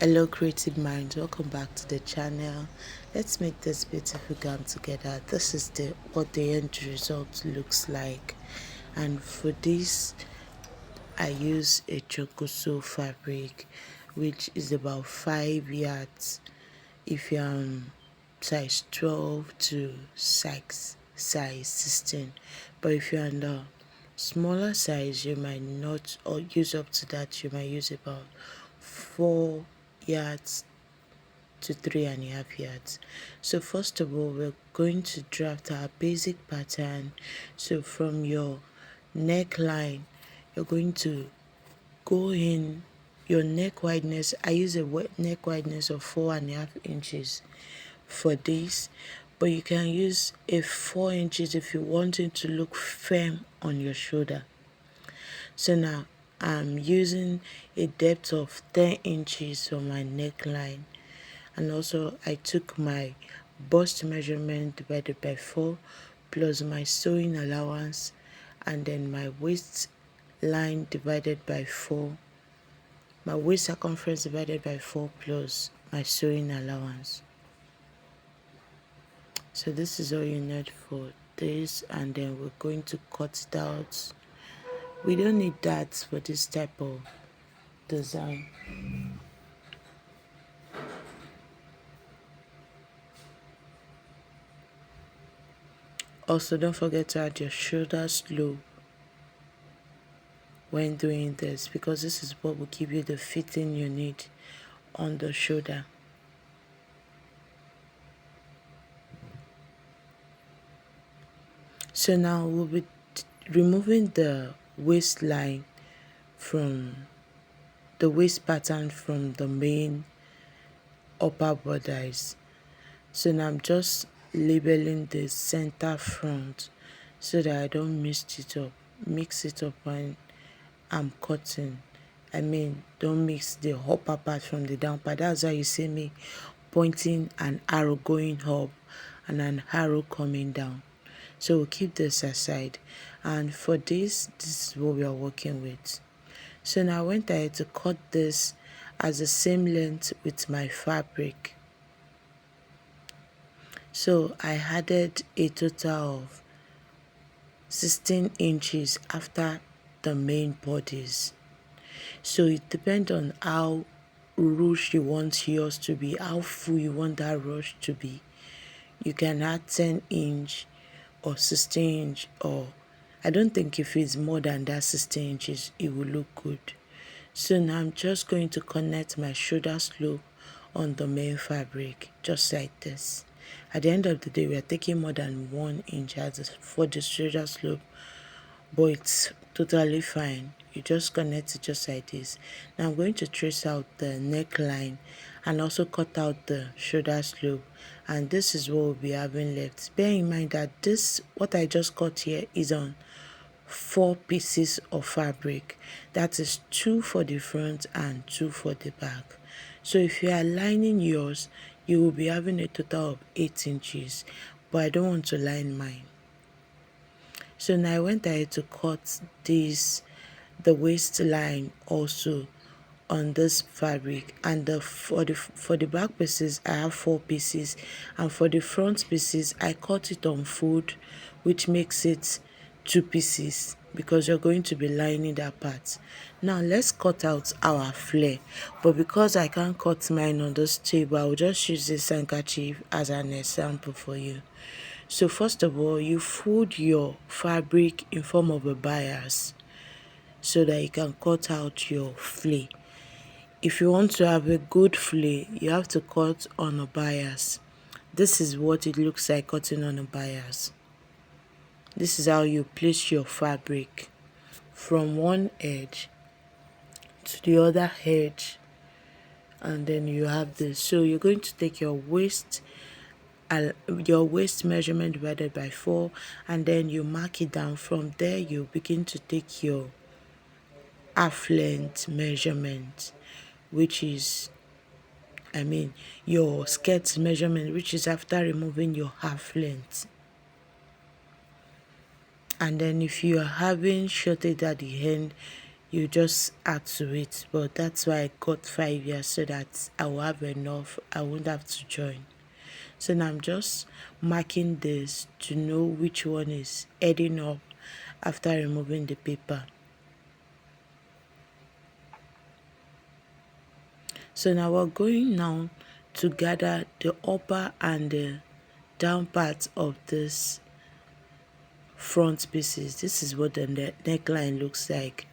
Hello creative minds, welcome back to the channel. Let's make this beautiful gown together. This is what the end result looks like, and for this I use a chocoso fabric which is about 5 yards if you're on size 12 to size 16, but if you're on the smaller size you might not or use up to that. You might use about 4 yards to 3.5 yards. So first of all, we're going to draft our basic pattern. So from your neckline, you're going to go in your neck wideness. I use a neck wideness of 4.5 inches for this, but you can use a 4 inches if you want it to look firm on your shoulder. So now I'm using a depth of 10 inches for my neckline, and also I took my bust measurement divided by 4 plus my sewing allowance, and then my waist line divided by 4, my waist circumference divided by 4 plus my sewing allowance. So this is all you need for this, and then we're going to cut it out. We don't need that for this type of design. Also, don't forget to add your shoulder slope when doing this, because this is what will give you the fitting you need on the shoulder. So now we'll be removing the waistline from the waist pattern from the main upper bodice. So now I'm just labeling the center front so that I don't mix it up when I'm cutting. Don't mix the upper part from the down part. That's why you see me pointing an arrow going up and an arrow coming down. So we'll keep this aside, and for this is what we are working with. So now I went ahead to cut this as the same length with my fabric. So I added a total of 16 inches after the main bodies. So it depends on how ruche you want yours to be, how full you want that ruche to be. You can add 10 inch or 16 inch, or I don't think if it's more than that 16 inches it will look good. So now I'm just going to connect my shoulder slope on the main fabric just like this. At the end of the day, we are taking more than 1 inch for the shoulder slope, but it's totally fine. You just connect it just like this. Now I'm going to trace out the neckline and also cut out the shoulder slope, and this is what we'll be having left. Bear in mind that what I just cut here is on 4 pieces of fabric. That is 2 for the front and 2 for the back. So if you are lining yours, you will be having a total of 8 inches, but I don't want to line mine. So now I went ahead to cut the waistline also on this fabric, and for the back pieces I have 4 pieces, and for the front pieces I cut it on fold, which makes it 2 pieces because you're going to be lining that part. Now let's cut out our flare, but because I can't cut mine on this table, I'll just use this handkerchief as an example for you. So first of all, you fold your fabric in form of a bias so that you can cut out your flare. If you want to have a good flare, you have to cut on a bias. This is what it looks like cutting on a bias. This is how you place your fabric from one edge to the other edge, and then you have this. So you're going to take your waist measurement divided by 4, and then you mark it down. From there you begin to take your half length measurement, which is your skirt measurement, which is after removing your half length. And then if you are having shortage at the end, you just add to it. But that's why I got 5 years, so that I will have enough, I won't have to join. So now I'm just marking this to know which one is heading up after removing the paper. So now we're going now to gather the upper and the down part of this front pieces. This is what the neckline looks like.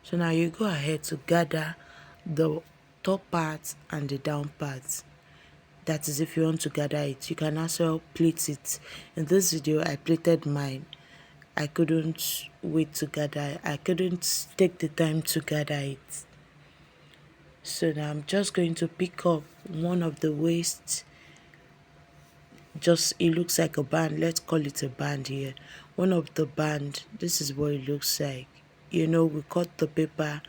So now you go ahead to gather the top part and the down part. That is if you want to gather it. You can also plait it. In this video I plaited mine. I couldn't wait to gather. I couldn't take the time to gather it. So now I'm just going to pick up one of the waist. Just, it looks like a band. Let's call it a band here. One of the band. This is what it looks like. You know, we cut the paper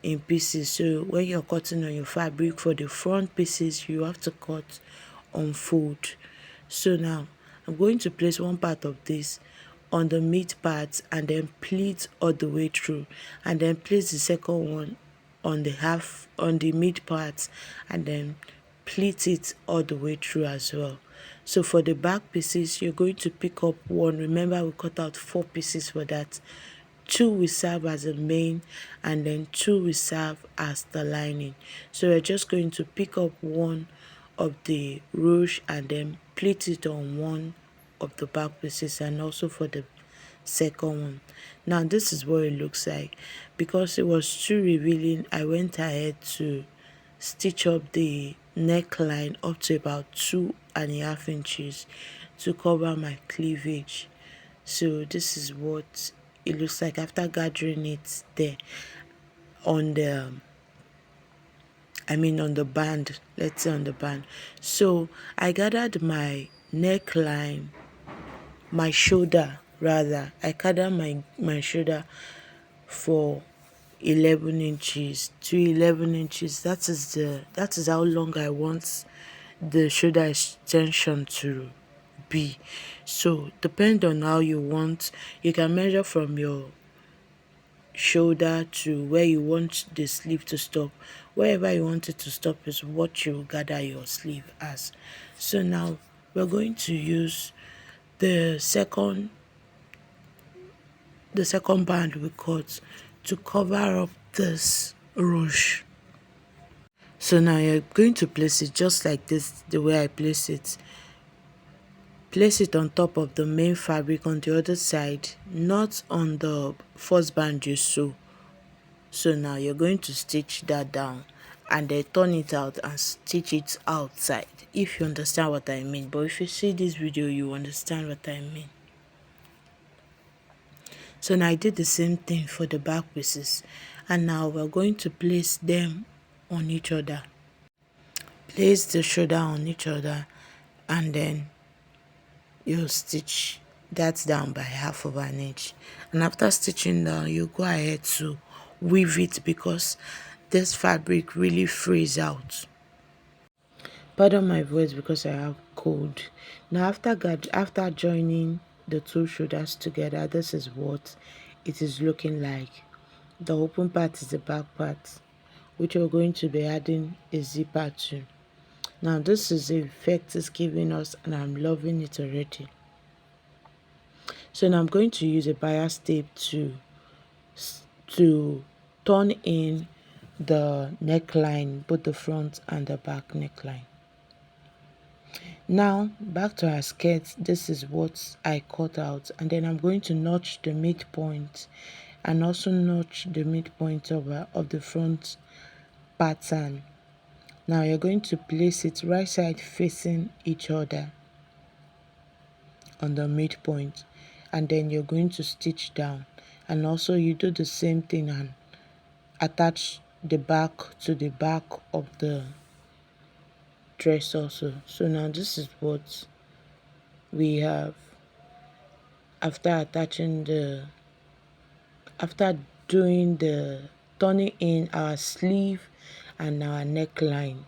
in pieces. So when you're cutting on your fabric for the front pieces, you have to cut on fold. So now I'm going to place one part of this on the mid part and then pleat all the way through, and then place the second one on the mid part and then pleat it all the way through as well. So for the back pieces, you're going to pick up one. Remember, we cut out 4 pieces for that. 2 will serve as a main and then 2 will serve as the lining. So we're just going to pick up one of the ruche and then pleat it on one of the back pieces, and also for the second one. Now this is what it looks like. Because it was too revealing, I went ahead to stitch up the neckline up to about 2.5 inches to cover my cleavage. So this is what it looks like after gathering it there on the on the band. Let's say on the band. So I gathered my neckline, my shoulder rather. I gathered my shoulder for 11 inches to 11 inches. That is how long I want the shoulder extension to be. So depend on how you want. You can measure from your shoulder to where you want the sleeve to stop. Wherever you want it to stop is what you gather your sleeve as. So now we're going to use the second band we cut to cover up this ruche. So now you're going to place it just like this, the way I place it. Place it on top of the main fabric on the other side, not on the first band you sew. So now you're going to stitch that down and then turn it out and stitch it outside, if you understand what I mean. But if you see this video, you understand what I mean. So now I did the same thing for the back pieces, and now we're going to place them on each other. Place the shoulder on each other and then you stitch that down by 1/2 inch, and after stitching down you go ahead to weave it, because this fabric really frays out. Pardon my voice because I have cold. Now after joining the 2 shoulders together, this is what it is looking like. The open part is the back part, which we're going to be adding a zipper to. Now this is the effect it's giving us, and I'm loving it already. So now I'm going to use a bias tape to turn in the neckline, both the front and the back neckline. Now back to our skirt. This is what I cut out, and then I'm going to notch the midpoint and also notch the midpoint of the front pattern. Now you're going to place it right side facing each other on the midpoint, and then you're going to stitch down, and also you do the same thing and attach the back to the back of the dress also. So now this is what we have after doing the turning in our sleeve and our neckline.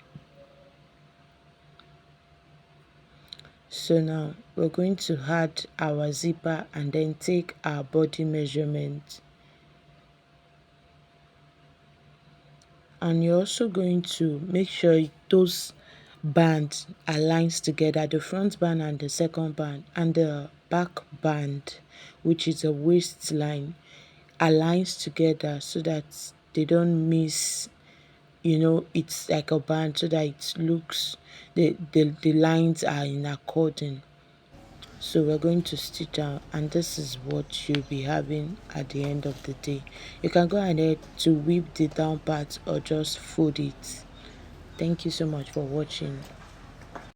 So now we're going to add our zipper and then take our body measurement. And you're also going to make sure those bands aligns together, the front band and the second band and the back band, which is a waistline, aligns together so that they don't miss. It's like a band, so that it looks, the lines are in according. So we're going to stitch out, and this is what you'll be having at the end of the day. You can go ahead to whip the down part or just fold it. Thank you so much for watching.